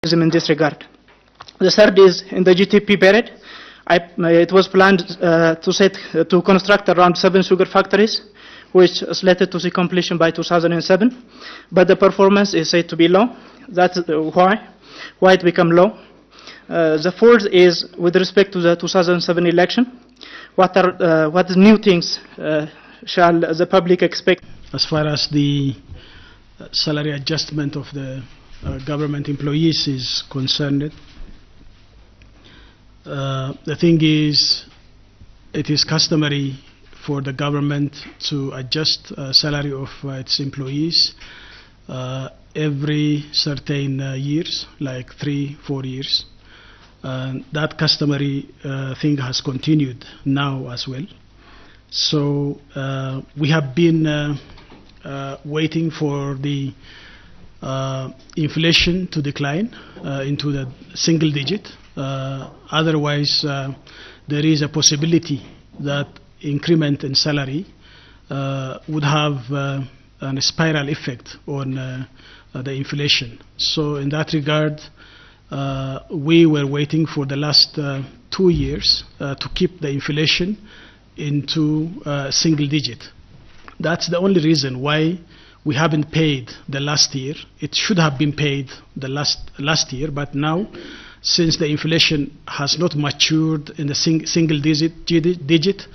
in this regard. The third is in the GTP period, it was planned to construct around 7 sugar factories, which is slated to see completion by 2007, but the performance is said to be low. That's why it became low. The fourth is with respect to the 2007 election. What new things shall the public expect? As far as the salary adjustment of the government employees is concerned, the thing is, it is customary for the government to adjust salary of its employees every certain years, like 3-4 years. That customary thing has continued now as well. So we have been waiting for the inflation to decline into the single digit. Otherwise, there is a possibility that increment in salary would have a spiral effect on the inflation. So in that regard, we were waiting for the last 2 years to keep the inflation into single digit. That's the only reason why we haven't paid the last year. It should have been paid the last year, but now, since the inflation has not matured in the single digit,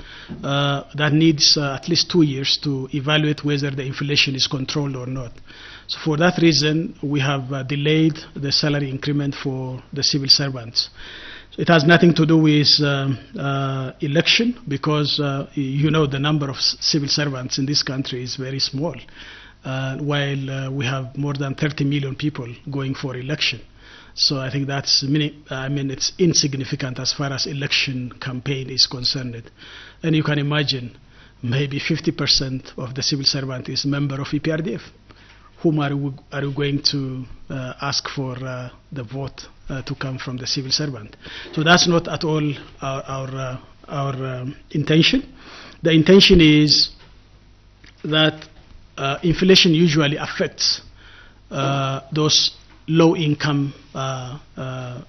that needs at least 2 years to evaluate whether the inflation is controlled or not. So for that reason, we have delayed the salary increment for the civil servants. It has nothing to do with election, because you know the number of civil servants in this country is very small, while we have more than 30 million people going for election. So I think that's, it's insignificant as far as election campaign is concerned. And you can imagine maybe 50% of the civil servant is member of EPRDF. Whom are you going to ask for the vote to come from the civil servant? So that's not at all our intention. The intention is that inflation usually affects those low-income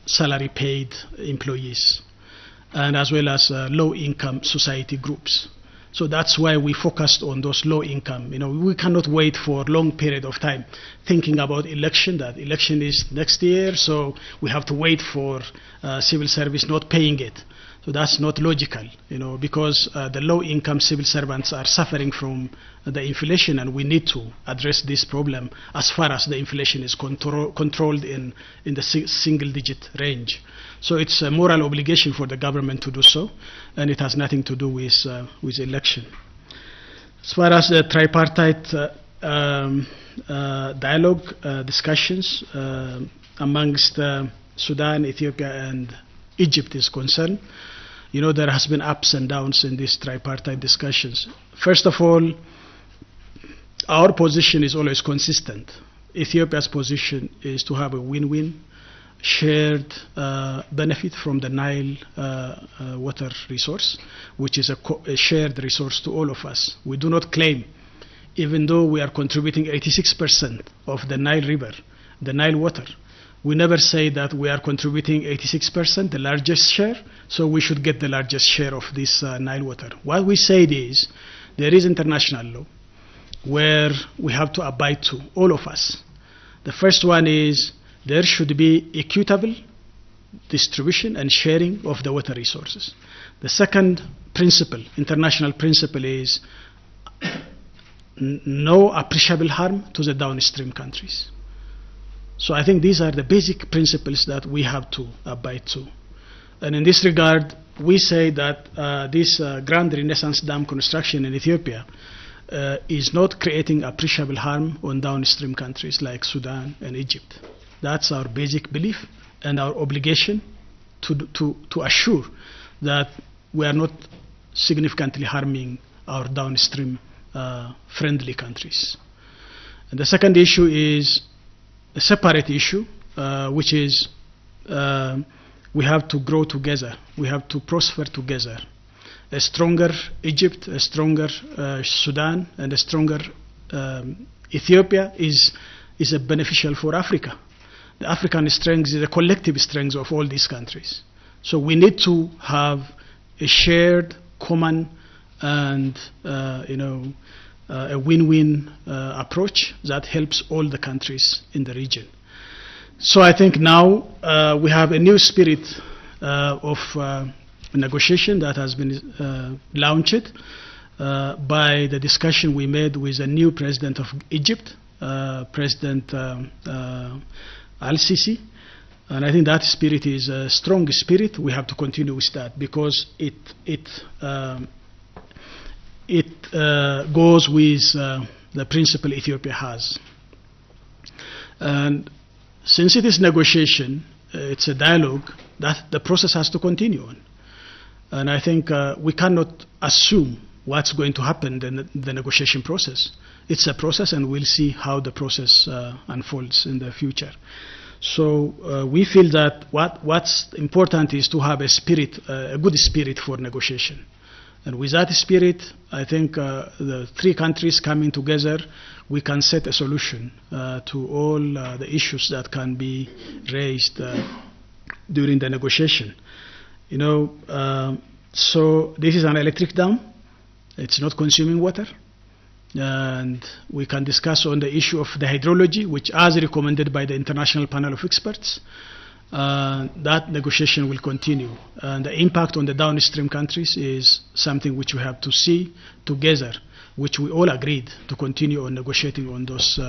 salary paid employees, and as well as low-income society groups. So that's why we focused on those low-income. We cannot wait for a long period of time thinking about election, that election is next year, so we have to wait for civil service not paying it. So that's not logical, because the low-income civil servants are suffering from the inflation, and we need to address this problem as far as the inflation is controlled in the single-digit range. So it's a moral obligation for the government to do so, and it has nothing to do with election. As far as the tripartite dialogue discussions amongst Sudan, Ethiopia, and Egypt is concerned, there has been ups and downs in these tripartite discussions. First of all, our position is always consistent. Ethiopia's position is to have a win-win, shared benefit from the Nile water resource, which is a shared resource to all of us. We do not claim, even though we are contributing 86% of the Nile River, the Nile water, we never say that we are contributing 86%, the largest share, so we should get the largest share of this Nile water. What we said is there is international law where we have to abide to, all of us. The first one is there should be equitable distribution and sharing of the water resources. The second principle, international principle, is no appreciable harm to the downstream countries. So I think these are the basic principles that we have to abide to. And in this regard, we say that this Grand Renaissance Dam construction in Ethiopia is not creating appreciable harm on downstream countries like Sudan and Egypt. That's our basic belief and our obligation to assure that we are not significantly harming our downstream friendly countries. And the second issue is a separate issue, which is we have to grow together. We have to prosper together. A stronger Egypt, a stronger Sudan, and a stronger Ethiopia is beneficial for Africa. the African strength is the collective strength of all these countries. So we need to have a shared, common, and a win-win approach that helps all the countries in the region. So I think now we have a new spirit of negotiation that has been launched by the discussion we made with the new president of Egypt, President Al-Sisi. And I think that spirit is a strong spirit. We have to continue with that because it goes with the principle Ethiopia has. And since it is negotiation, it's a dialogue, that the process has to continue on. And I think we cannot assume what's going to happen in the negotiation process. It's a process, and we'll see how the process unfolds in the future. So we feel that what's important is to have a spirit, a good spirit for negotiation. And with that spirit, I think the three countries coming together, we can set a solution to all the issues that can be raised during the negotiation. So this is an electric dam. It's not consuming water. And we can discuss on the issue of the hydrology, which as recommended by the International Panel of Experts. That negotiation will continue. And the impact on the downstream countries is something which we have to see together, which we all agreed to continue on negotiating on those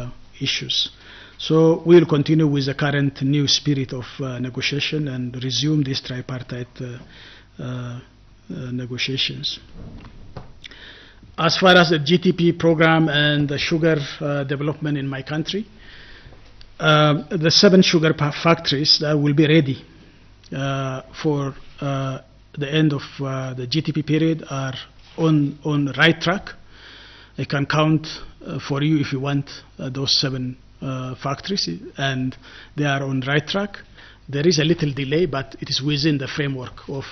issues. So we will continue with the current new spirit of negotiation and resume these tripartite negotiations. As far as the GTP program and the sugar development in my country, the 7 sugar factories that will be ready for the end of the GTP period are on right track. I can count for you if you want those 7 factories, and they are on right track. There is a little delay, but it is within the framework of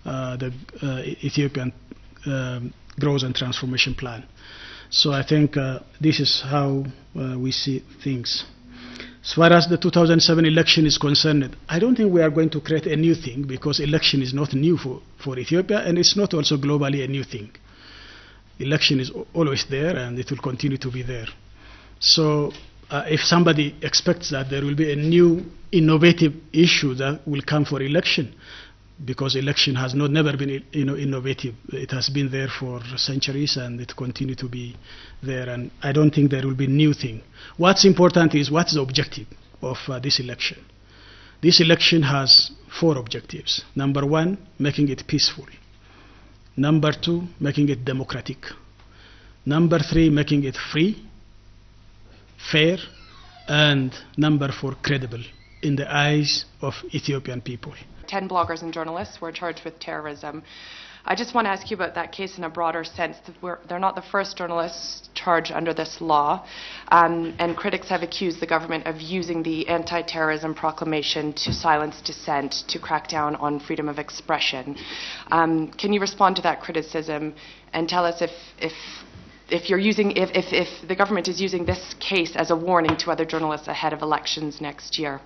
the Ethiopian Growth and Transformation Plan. So I think this is how we see things. As far as the 2007 election is concerned, I don't think we are going to create a new thing, because election is not new for Ethiopia, and it's not also globally a new thing. Election is always there, and it will continue to be there. So if somebody expects that there will be a new innovative issue that will come for election, because election has never been innovative. It has been there for centuries, and it continues to be there, and I don't think there will be a new thing. What's important is what's the objective of this election. This election has 4 objectives. Number 1, making it peaceful. Number 2, making it democratic. Number 3, making it free, fair, and number 4, credible in the eyes of Ethiopian people. 10 bloggers and journalists were charged with terrorism. I just want to ask you about that case in a broader sense. They're not the first journalists charged under this law, and critics have accused the government of using the anti-terrorism proclamation to silence dissent, to crack down on freedom of expression. Can you respond to that criticism and tell us if the government is using this case as a warning to other journalists ahead of elections next year?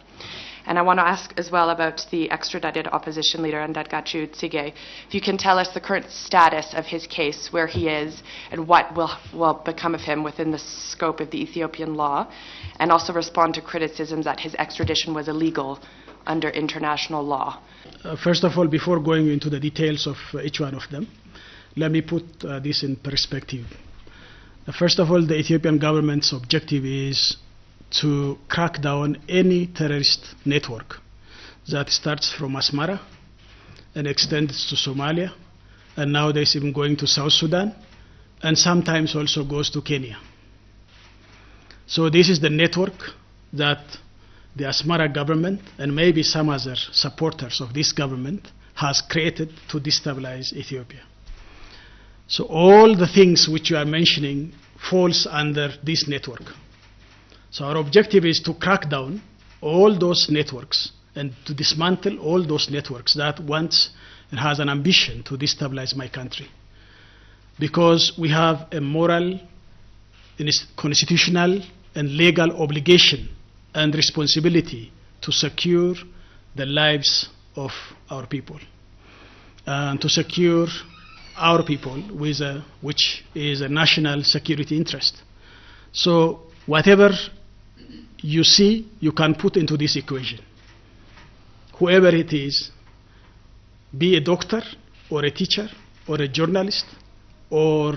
And I want to ask as well about the extradited opposition leader, Ndagachu Tsige. If you can tell us the current status of his case, where he is, and what will become of him within the scope of the Ethiopian law, and also respond to criticisms that his extradition was illegal under international law. First of all, before going into the details of each one of them, let me put this in perspective. First of all, the Ethiopian government's objective is to crack down any terrorist network that starts from Asmara and extends to Somalia, and nowadays even going to South Sudan, and sometimes also goes to Kenya. So this is the network that the Asmara government and maybe some other supporters of this government has created to destabilize Ethiopia. So all the things which you are mentioning falls under this network. So our objective is to crack down all those networks and to dismantle all those networks that wants and has an ambition to destabilize my country. Because we have a moral, constitutional, and legal obligation and responsibility to secure the lives of our people and to secure our people, which is a national security interest. So whatever you see, you can put into this equation. Whoever it is, be a doctor or a teacher or a journalist or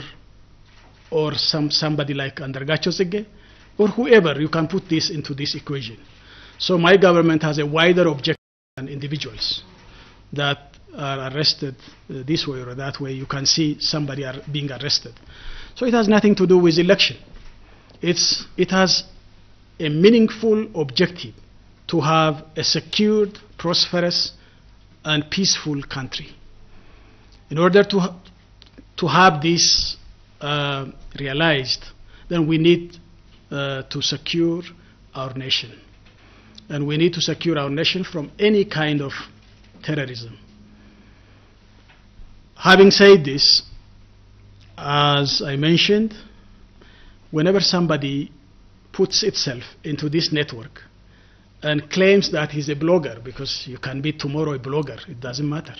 somebody like Andargacho Zege, or whoever, you can put this into this equation. So my government has a wider objective than individuals that are arrested this way or that way. You can see somebody being arrested. So it has nothing to do with election. It has a meaningful objective to have a secured, prosperous, and peaceful country. In order to have this realized, then we need to secure our nation. And we need to secure our nation from any kind of terrorism. Having said this, as I mentioned, whenever somebody puts itself into this network and claims that he's a blogger, because you can be tomorrow a blogger, it doesn't matter.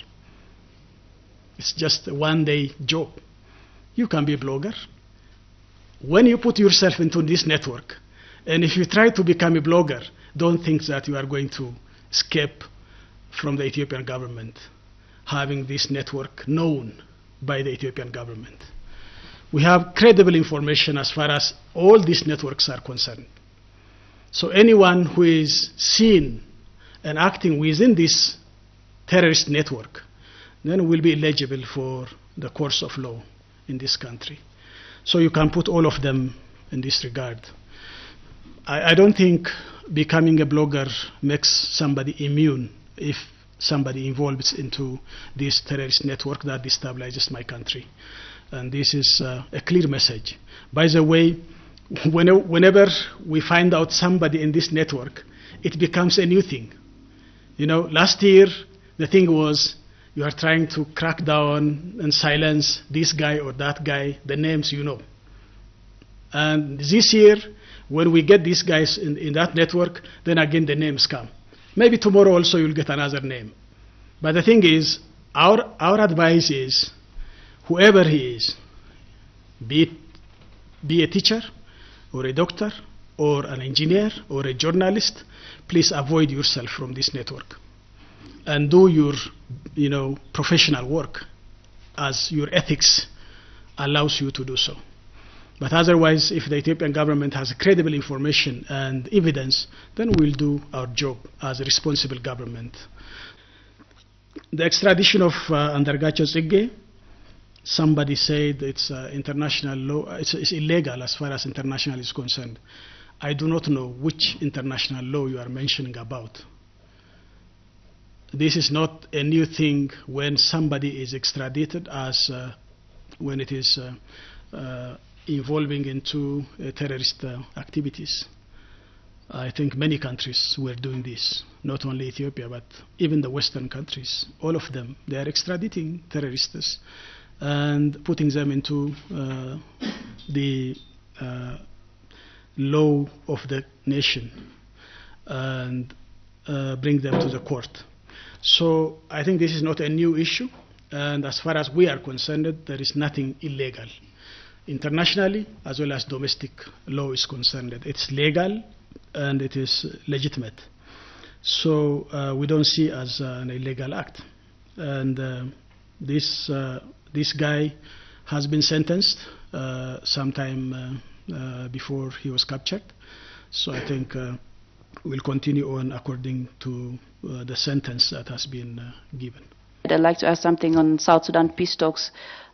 It's just a one-day job. You can be a blogger. When you put yourself into this network, and if you try to become a blogger, don't think that you are going to escape from the Ethiopian government, having this network known by the Ethiopian government. We have credible information as far as all these networks are concerned. So anyone who is seen and acting within this terrorist network then will be eligible for the course of law in this country. So you can put all of them in this regard. I don't think becoming a blogger makes somebody immune if somebody involves into this terrorist network that destabilizes my country. And this is a clear message. By the way, whenever we find out somebody in this network, it becomes a new thing. You know, last year, the thing was you are trying to crack down and silence this guy or that guy, the names you know. And this year, when we get these guys in that network, then again the names come. Maybe tomorrow also you'll get another name. But the thing is, our advice is, whoever he is, be a teacher or a doctor or an engineer or a journalist, please avoid yourself from this network and do your professional work as your ethics allows you to do so. But otherwise, if the Ethiopian government has credible information and evidence, then we'll do our job as a responsible government. The extradition of Andargacho Zige, somebody said it's international law, it's illegal as far as international is concerned. I do not know which international law you are mentioning about. This is not a new thing when somebody is extradited as when it is involving into terrorist activities. I think many countries were doing this, not only Ethiopia, but even the Western countries. All of them, they are extraditing terrorists and putting them into the law of the nation and bring them to the court. So I think this is not a new issue, and as far as we are concerned, there is nothing illegal. Internationally, as well as domestic law is concerned, it's legal and it is legitimate. So we don't see as an illegal act. And this guy has been sentenced sometime before he was captured. So I think we'll continue on according to the sentence that has been given. I'd like to ask something on South Sudan peace talks.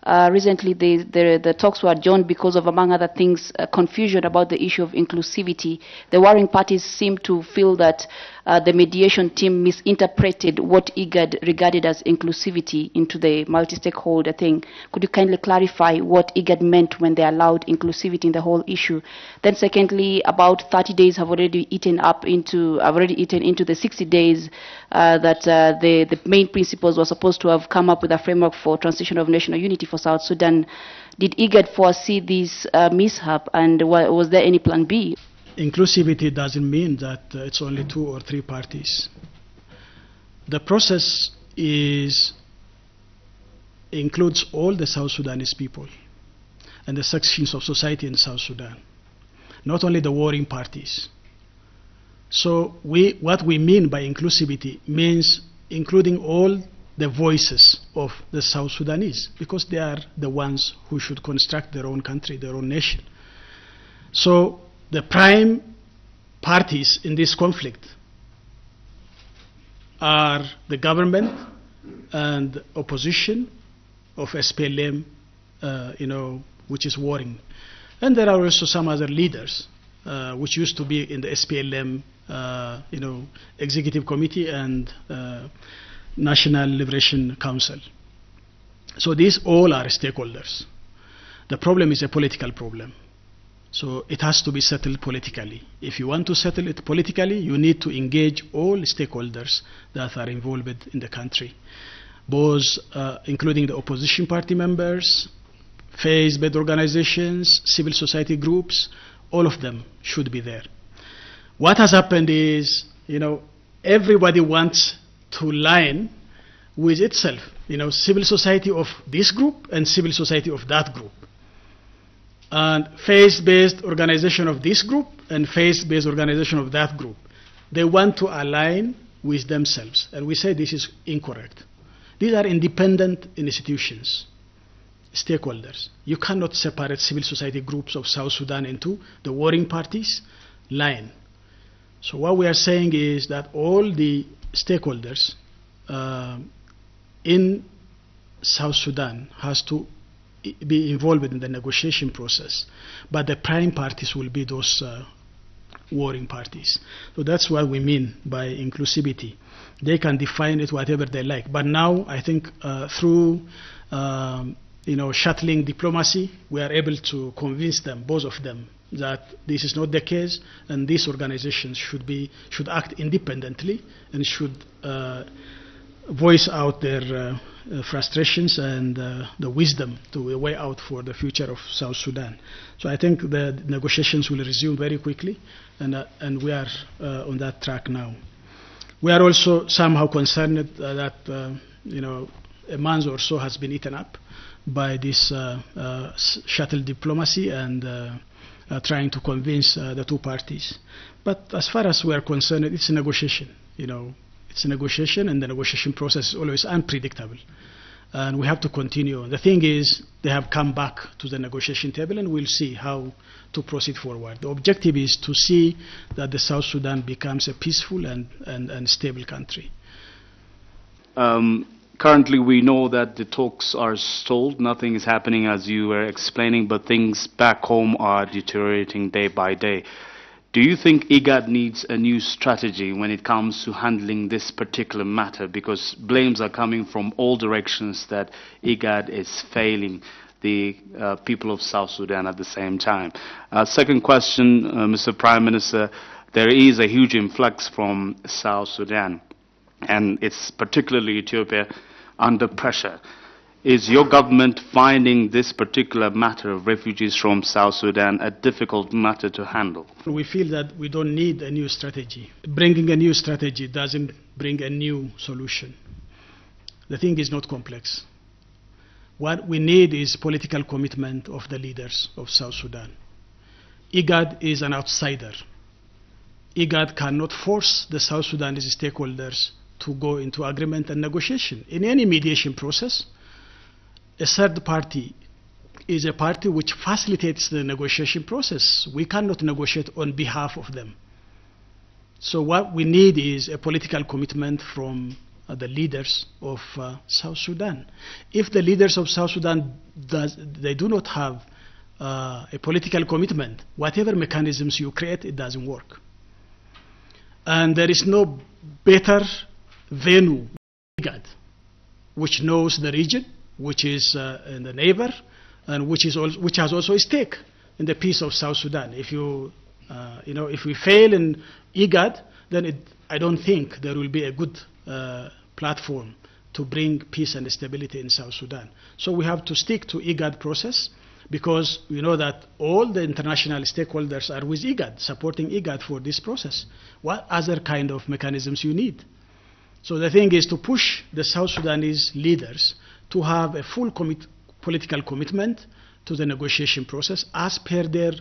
Recently, the talks were adjourned because of, among other things, confusion about the issue of inclusivity. The warring parties seem to feel that the mediation team misinterpreted what IGAD regarded as inclusivity into the multi-stakeholder thing. Could you kindly clarify what IGAD meant when they allowed inclusivity in the whole issue? Then secondly, about 30 days have already eaten into the 60 days that the main principles were supposed to have come up with a framework for transition of national unity for South Sudan. Did IGAD foresee this mishap, and was there any plan B? inclusivity doesn't mean that it's only 2 or 3 parties. The process includes all the South Sudanese people and the sections of society in South Sudan, not only the warring parties. So what we mean by inclusivity means including all the voices of the South Sudanese, because they are the ones who should construct their own country, their own nation. So the prime parties in this conflict are the government and opposition of SPLM, which is warring. And there are also some other leaders, which used to be in the SPLM, Executive Committee and National Liberation Council. So these all are stakeholders. The problem is a political problem. So it has to be settled politically. If you want to settle it politically, you need to engage all stakeholders that are involved in the country, both including the opposition party members, faith-based organizations, civil society groups, all of them should be there. What has happened is, everybody wants to line with itself, civil society of this group and civil society of that group, and faith-based organization of this group and faith-based organization of that group. They want to align with themselves, and we say this is incorrect. These are independent institutions, stakeholders. You cannot separate civil society groups of South Sudan into the warring parties line. So what we are saying is that all the stakeholders in South Sudan has to be involved in the negotiation process, but the prime parties will be those warring parties. So that's what we mean by inclusivity. They can define it whatever they like, but now I think through shuttling diplomacy, we are able to convince them, both of them, that this is not the case, and these organizations should act independently and should voice out their frustrations and the wisdom to a way out for the future of South Sudan. So I think the negotiations will resume very quickly, and we are on that track now. We are also somehow concerned that a month or so has been eaten up by this shuttle diplomacy and trying to convince the two parties. But as far as we are concerned, it's a negotiation. It's a negotiation, and the negotiation process is always unpredictable. And we have to continue. The thing is, they have come back to the negotiation table, and we'll see how to proceed forward. The objective is to see that the South Sudan becomes a peaceful and stable country. Currently, we know that the talks are stalled. Nothing is happening as you were explaining, but things back home are deteriorating day by day. Do you think IGAD needs a new strategy when it comes to handling this particular matter? Because blames are coming from all directions that IGAD is failing the people of South Sudan at the same time. Second question, Mr. Prime Minister, there is a huge influx from South Sudan, and it's particularly Ethiopia under pressure. Is your government finding this particular matter of refugees from South Sudan a difficult matter to handle? We feel that we don't need a new strategy. Bringing a new strategy doesn't bring a new solution. The thing is not complex. What we need is political commitment of the leaders of South Sudan. IGAD is an outsider. IGAD cannot force the South Sudanese stakeholders to go into agreement and negotiation. In any mediation process, a third party is a party which facilitates the negotiation process. We cannot negotiate on behalf of them. So what we need is a political commitment from the leaders of South Sudan. If the leaders of South Sudan they do not have a political commitment, whatever mechanisms you create, it doesn't work. And there is no better venue, which knows the region, which is in the neighbor, and which has also a stake in the peace of South Sudan. If if we fail in IGAD, then I don't think there will be a good platform to bring peace and stability in South Sudan. So we have to stick to IGAD process, because we know that all the international stakeholders are with IGAD, supporting IGAD for this process. What other kind of mechanisms you need? So the thing is to push the South Sudanese leaders to have a full political commitment to the negotiation process as per their,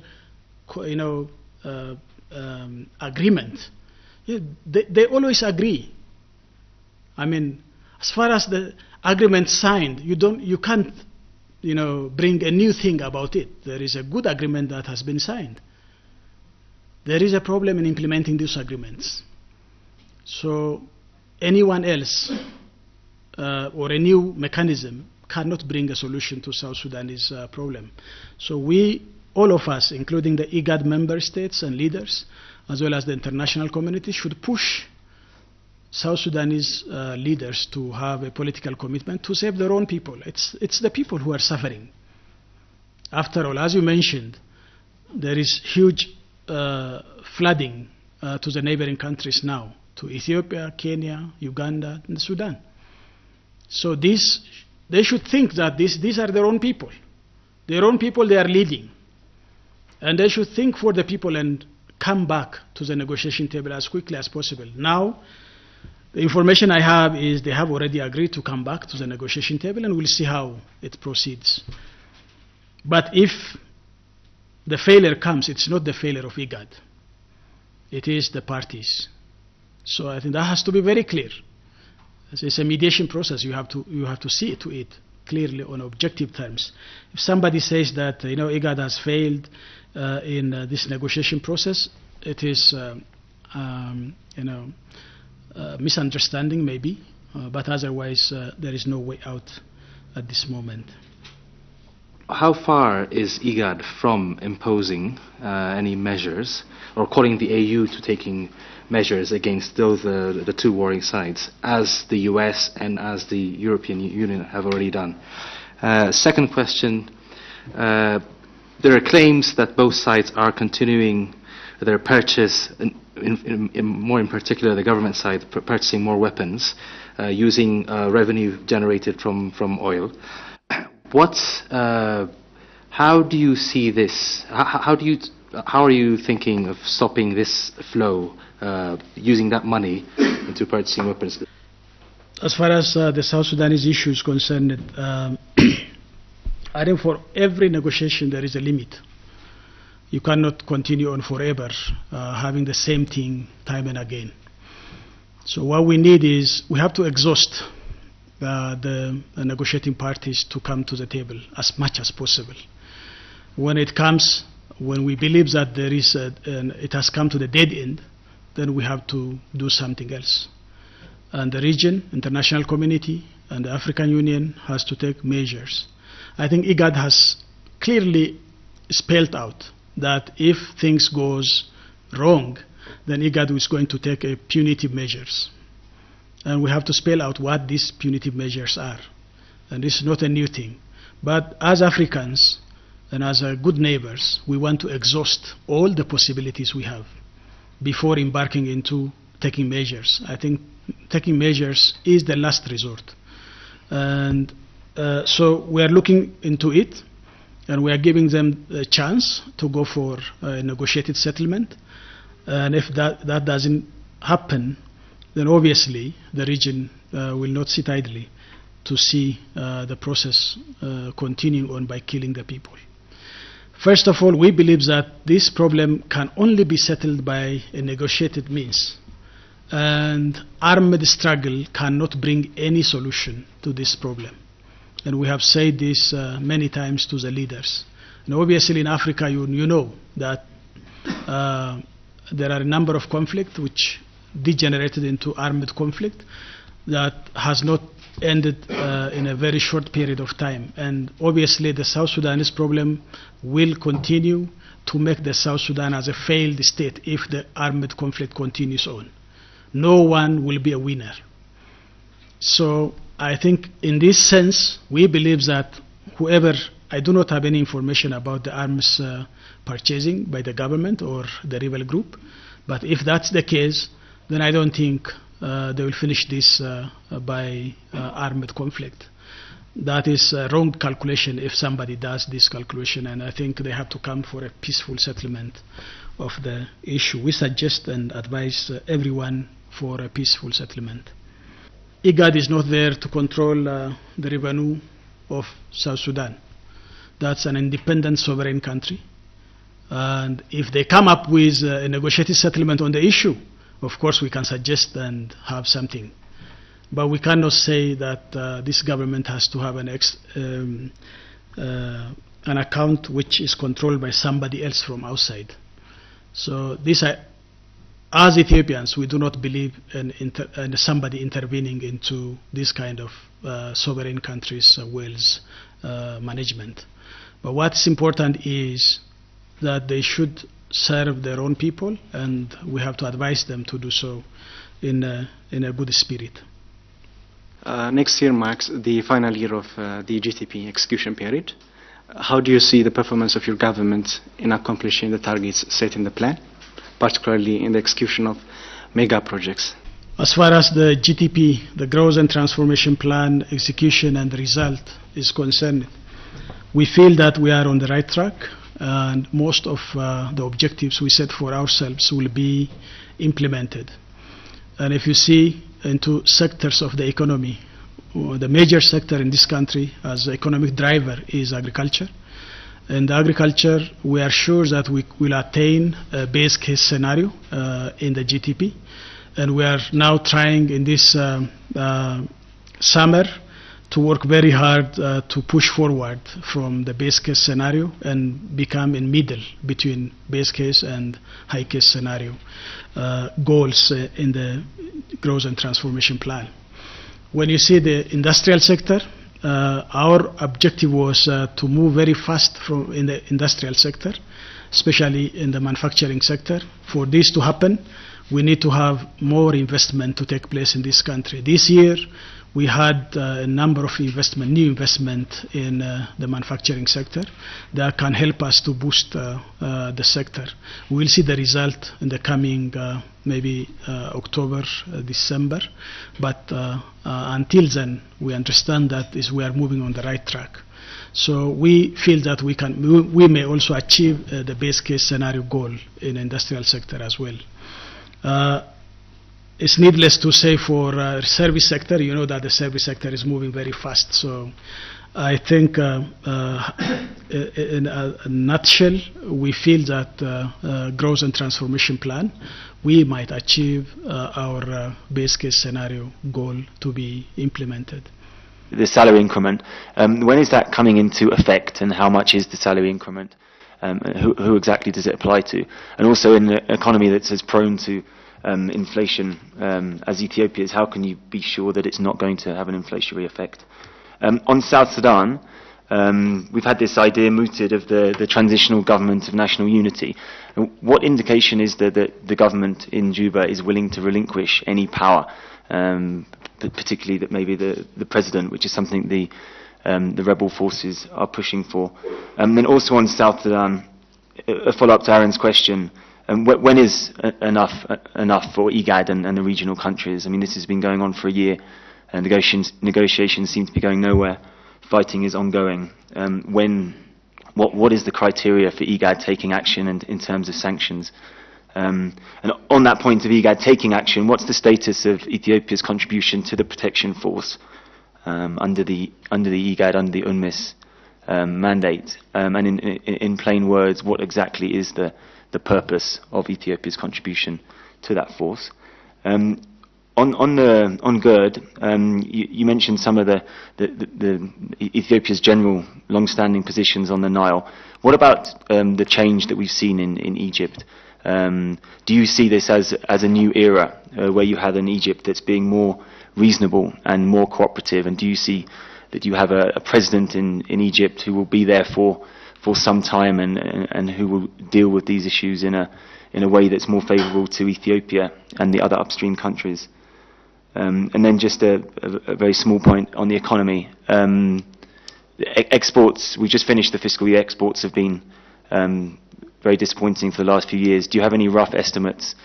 agreement. Yeah, they always agree. I mean, as far as the agreement signed, you can't, bring a new thing about it. There is a good agreement that has been signed. There is a problem in implementing these agreements. So anyone else or a new mechanism cannot bring a solution to South Sudanese problem. So we, all of us, including the IGAD member states and leaders, as well as the international community, should push South Sudanese leaders to have a political commitment to save their own people. It's the people who are suffering. After all, as you mentioned, there is huge flooding to the neighboring countries now, to Ethiopia, Kenya, Uganda, and Sudan. So they should think that these are their own people. Their own people they are leading. And they should think for the people and come back to the negotiation table as quickly as possible. Now, the information I have is they have already agreed to come back to the negotiation table, and we'll see how it proceeds. But if the failure comes, it's not the failure of IGAD. It is the parties. So I think that has to be very clear. It's a mediation process. You have to see to it clearly on objective terms. If somebody says that IGAD has failed in this negotiation process, it is misunderstanding maybe, but otherwise there is no way out at this moment. How far is IGAD from imposing any measures, or calling the AU to taking measures against those the two warring sides, as the US and as the European Union have already done? Second question, there are claims that both sides are continuing their purchase, more in particular the government side, purchasing more weapons using revenue generated from oil. How do you see this? How are you thinking of stopping this flow, using that money into purchasing weapons? As far as the South Sudanese issue is concerned, I think for every negotiation there is a limit. You cannot continue on forever having the same thing time and again. So what we need is we have to exhaust the negotiating parties to come to the table as much as possible. When we believe that there is it has come to the dead end, then we have to do something else. And the region, international community, and the African Union has to take measures. I think IGAD has clearly spelled out that if things goes wrong, then IGAD is going to take punitive measures. And we have to spell out what these punitive measures are. And this is not a new thing. But as Africans and as good neighbors, we want to exhaust all the possibilities we have before embarking into taking measures. I think taking measures is the last resort. And so we are looking into it, and we are giving them a chance to go for a negotiated settlement. And if that doesn't happen, then obviously the region will not sit idly to see the process continuing on by killing the people. First of all, we believe that this problem can only be settled by a negotiated means. And armed struggle cannot bring any solution to this problem. And we have said this many times to the leaders. And obviously in Africa, you know that there are a number of conflicts which degenerated into armed conflict that has not ended in a very short period of time. And obviously the South Sudanese problem will continue to make the South Sudan as a failed state if the armed conflict continues on. No one will be a winner. So I think in this sense, we believe that whoever, I do not have any information about the arms purchasing by the government or the rebel group, but if that's the case, then I don't think they will finish this by armed conflict. that is a wrong calculation if somebody does this calculation, and I think they have to come for a peaceful settlement of the issue. We suggest and advise everyone for a peaceful settlement. IGAD is not there to control the revenue of South Sudan. That's an independent sovereign country. And if they come up with a negotiated settlement on the issue, of course we can suggest and have something. But we cannot say that this government has to have an account which is controlled by somebody else from outside. So this, as Ethiopians, we do not believe in somebody intervening into this kind of sovereign countries' wills management. But what's important is that they should serve their own people, and we have to advise them to do so in a good spirit. Next year marks the final year of the GTP execution period. How do you see the performance of your government in accomplishing the targets set in the plan, particularly in the execution of mega projects? As far as the GTP, the Growth and Transformation Plan execution and the result is concerned, we feel that we are on the right track, and most of the objectives we set for ourselves will be implemented. And if you see into sectors of the economy, the major sector in this country as economic driver is agriculture. In agriculture, we are sure that we will attain a base case scenario in the GTP, and we are now trying in this summer to work very hard to push forward from the base case scenario and become in middle between base case and high case scenario goals in the Growth and Transformation Plan. When you see the industrial sector, our objective was to move very fast in the industrial sector, especially in the manufacturing sector. For this to happen, we need to have more investment to take place in this country. This year, we had a number of new investment in the manufacturing sector that can help us to boost the sector. We will see the result in the coming maybe October, December, but until then, we understand that we are moving on the right track. So we feel that we may also achieve the base case scenario goal in the industrial sector as well. It's needless to say for service sector, you know that the service sector is moving very fast. So I think in a nutshell, we feel that Growth and Transformation Plan, we might achieve our base case scenario goal to be implemented. The salary increment, when is that coming into effect, and how much is the salary increment? Who exactly does it apply to? And also in an economy that's as prone to inflation as Ethiopia is, how can you be sure that it's not going to have an inflationary effect? On South Sudan, we've had this idea mooted of the transitional government of national unity. What indication is there that the government in Juba is willing to relinquish any power, particularly that maybe the president, which is something the rebel forces are pushing for? And then also on South Sudan, a follow-up to Aaron's question, when is enough for IGAD and the regional countries? I mean, this has been going on for a year, and negotiations seem to be going nowhere. Fighting is ongoing. What is the criteria for IGAD taking action in terms of sanctions? And on that point of IGAD taking action, what's the status of Ethiopia's contribution to the protection force under the IGAD, under the UNMISS mandate? And in plain words, what exactly is the purpose of Ethiopia's contribution to that force? On GERD, you mentioned some of the Ethiopia's general long-standing positions on the Nile. What about the change that we've seen in Egypt? Do you see this as a new era where you have an Egypt that's being more reasonable and more cooperative? And do you see that you have a president in Egypt who will be there for some time and who will deal with these issues in a way that's more favourable to Ethiopia and the other upstream countries? And then just a very small point on the economy. Exports, we just finished the fiscal year, exports have been very disappointing for the last few years. Do you have any rough estimates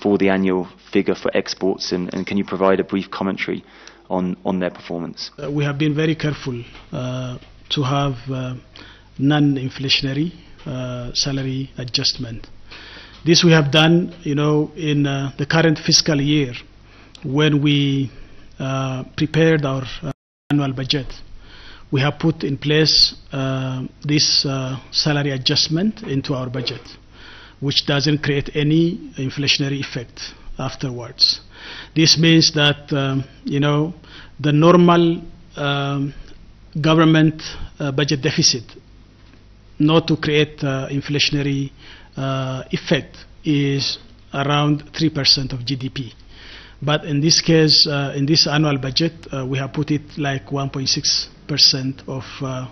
for the annual figure for exports, and can you provide a brief commentary on their performance? We have been very careful to have non-inflationary salary adjustment. This we have done, in the current fiscal year when we prepared our annual budget. We have put in place this salary adjustment into our budget, which doesn't create any inflationary effect afterwards. This means that, the normal government budget deficit, not to create inflationary effect, is around 3% of GDP. But in this case, in this annual budget, we have put it like 1.6% of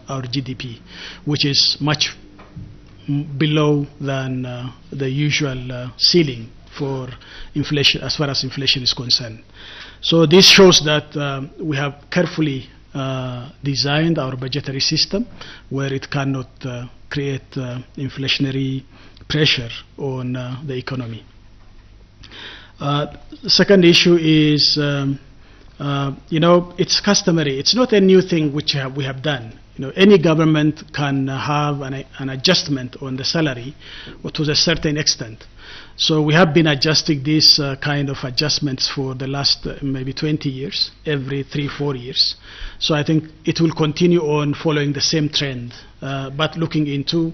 our GDP, which is much below than the usual ceiling for inflation, as far as inflation is concerned. So this shows that we have carefully designed our budgetary system where it cannot create inflationary pressure on the economy. The second issue is, it's customary. It's not a new thing which we have done. Any government can have an adjustment on the salary to a certain extent. So we have been adjusting these kind of adjustments for the last maybe 20 years, every 3-4 years. So I think it will continue on following the same trend, but looking into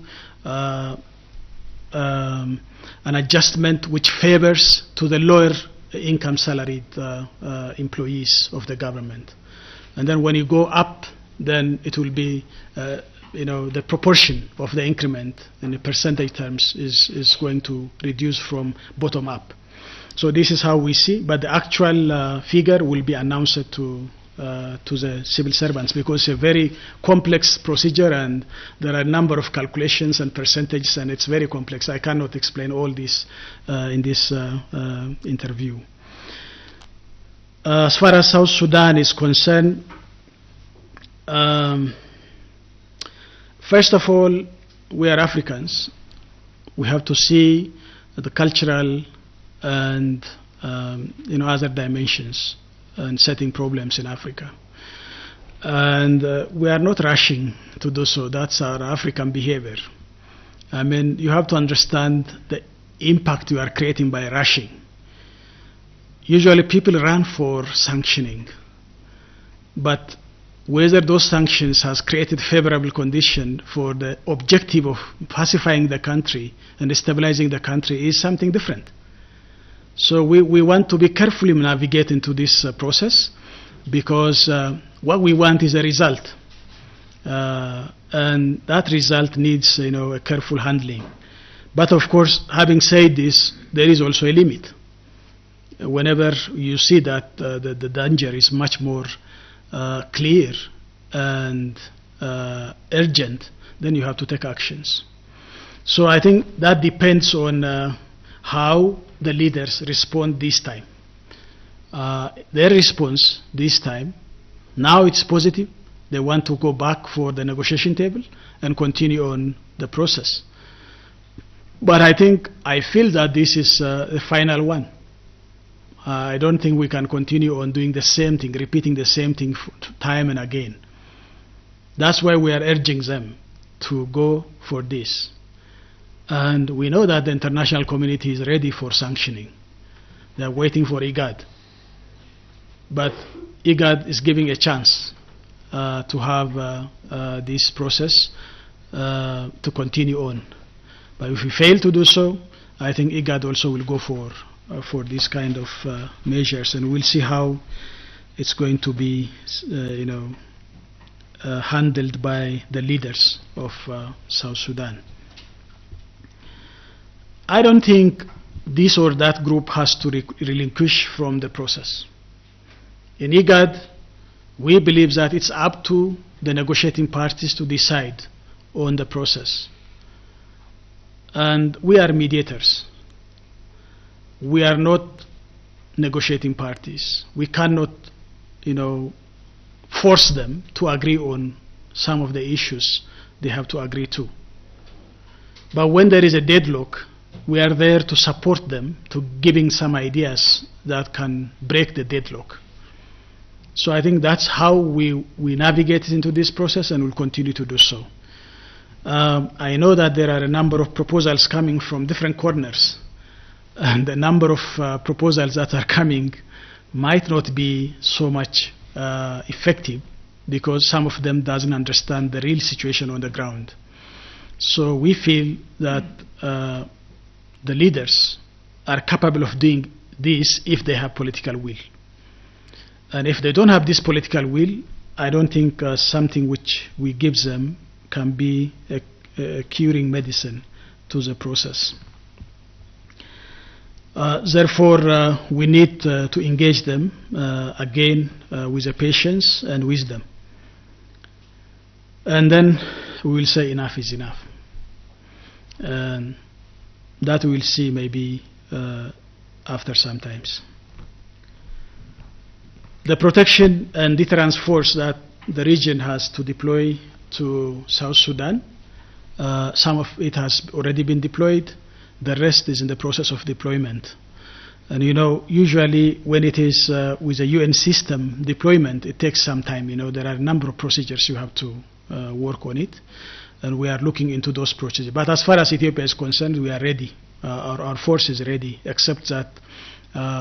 an adjustment which favors to the lower income salaried employees of the government. And then when you go up, then it will be, the proportion of the increment in the percentage terms is going to reduce from bottom up. So this is how we see, but the actual figure will be announced to the civil servants, because it's a very complex procedure and there are a number of calculations and percentages, and it's very complex. I cannot explain all this in this interview. As far as South Sudan is concerned, first of all, we are Africans. We have to see the cultural and other dimensions and setting problems in Africa. And we are not rushing to do so. That's our African behavior. I mean, you have to understand the impact you are creating by rushing. Usually people run for sanctioning, but whether those sanctions has created favorable condition for the objective of pacifying the country and stabilizing the country is something different. So we want to be carefully navigate into this process, because what we want is a result, and that result needs a careful handling. But of course, having said this, there is also a limit. Whenever you see that the danger is much more clear and urgent, then you have to take actions. So I think that depends on how the leaders respond this time. Their response this time, now it's positive. They want to go back for the negotiation table and continue on the process. But I feel that this is the final one. I don't think we can continue on doing the same thing, repeating the same thing time and again. That's why we are urging them to go for this. And we know that the international community is ready for sanctioning. They are waiting for IGAD. But IGAD is giving a chance to have this process to continue on. But if we fail to do so, I think IGAD also will go for these kind of measures, and we'll see how it's going to be, handled by the leaders of South Sudan. I don't think this or that group has to relinquish from the process. In IGAD, we believe that it's up to the negotiating parties to decide on the process. And we are mediators. We are not negotiating parties. We cannot, force them to agree on some of the issues they have to agree to. But when there is a deadlock, we are there to support them, to giving some ideas that can break the deadlock. So I think that's how we navigated into this process and will continue to do so. I know that there are a number of proposals coming from different corners, and the number of proposals that are coming might not be so much effective, because some of them doesn't understand the real situation on the ground. So we feel that the leaders are capable of doing this if they have political will. And if they don't have this political will, I don't think something which we give them can be a curing medicine to the process. Therefore, we need to engage them again with a patience and wisdom. And then we will say enough is enough. And that we will see maybe after some times. The protection and deterrence force that the region has to deploy to South Sudan, some of it has already been deployed. The rest is in the process of deployment. And you know, usually when it is with a UN system deployment, it takes some time. You know, there are a number of procedures you have to work on it, and we are looking into those procedures. But as far as Ethiopia is concerned, we are ready. Our force is ready, except that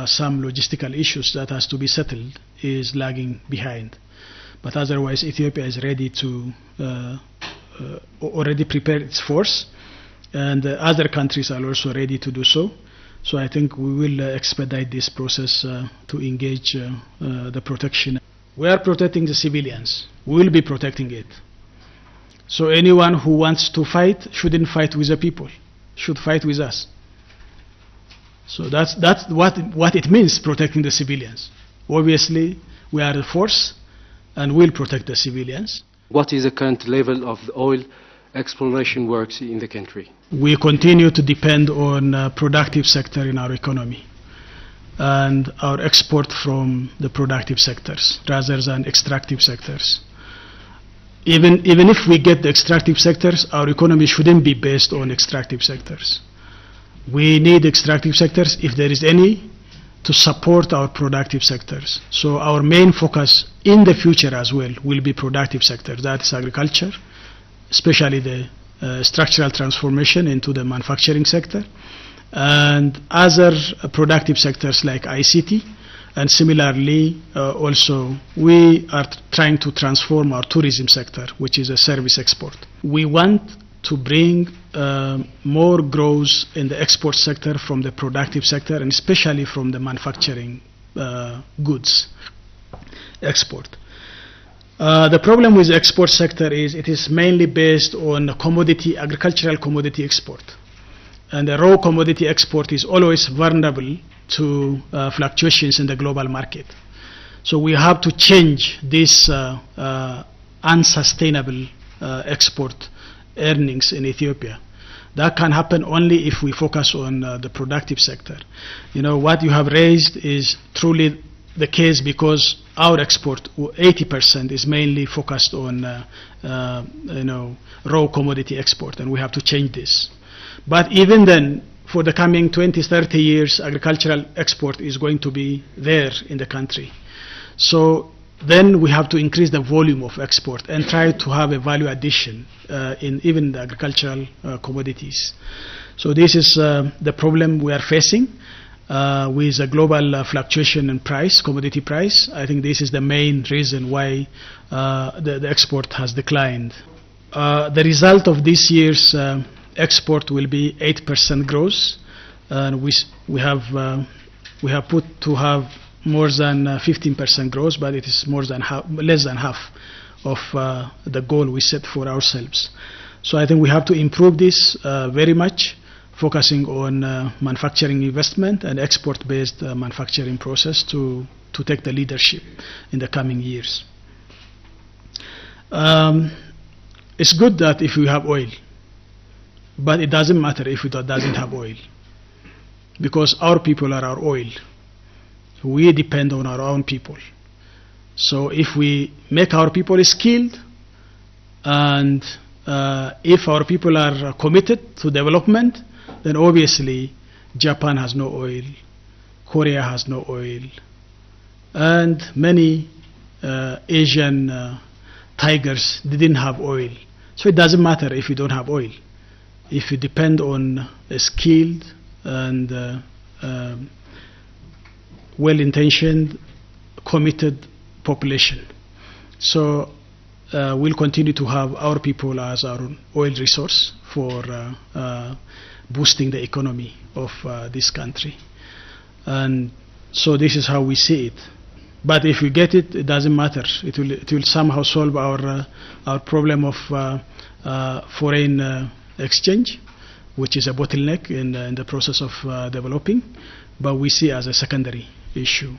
some logistical issues that has to be settled is lagging behind. But otherwise, Ethiopia is ready to already prepare its force, and other countries are also ready to do so. So I think we will expedite this process to engage the protection. We are protecting the civilians. We will be protecting it. So anyone who wants to fight shouldn't fight with the people, should fight with us. So that's what it means, protecting the civilians. Obviously, we are the force and will protect the civilians. What is the current level of the oil exploration works in the country? We continue to depend on productive sector in our economy and our export from the productive sectors rather than extractive sectors. Even if we get the extractive sectors, our economy shouldn't be based on extractive sectors. We need extractive sectors, if there is any, to support our productive sectors. So our main focus in the future as well will be productive sectors. That is agriculture, especially the structural transformation into the manufacturing sector, and other productive sectors like ICT. And similarly, also, we are trying to transform our tourism sector, which is a service export. We want to bring more growth in the export sector from the productive sector, and especially from the manufacturing goods export. The problem with the export sector is it is mainly based on agricultural commodity export. And the raw commodity export is always vulnerable to fluctuations in the global market. So we have to change this unsustainable export earnings in Ethiopia. That can happen only if we focus on the productive sector. You know, what you have raised is truly the case because our export, 80%, is mainly focused on raw commodity export, and we have to change this. But even then, for the coming 20, 30 years, agricultural export is going to be there in the country. So then we have to increase the volume of export and try to have a value addition in even the agricultural commodities. So this is the problem we are facing with a global fluctuation in price, commodity price. I think this is the main reason why the export has declined. The result of this year's export will be 8% growth, and we have put to have more than 15% growth, but it is less than half of the goal we set for ourselves. So I think we have to improve this very much, focusing on manufacturing investment and export-based manufacturing process to take the leadership in the coming years. It's good that if we have oil, but it doesn't matter if it doesn't have oil, because our people are our oil. We depend on our own people. So if we make our people skilled, and if our people are committed to development, then obviously Japan has no oil, Korea has no oil, and many Asian tigers didn't have oil. So it doesn't matter if you don't have oil. If you depend on a skilled and well-intentioned, committed population. So we'll continue to have our people as our oil resource for boosting the economy of this country. And so this is how we see it. But if we get it, it doesn't matter. It will somehow solve our problem of foreign exchange, which is a bottleneck in the process of developing, but we see as a secondary issue.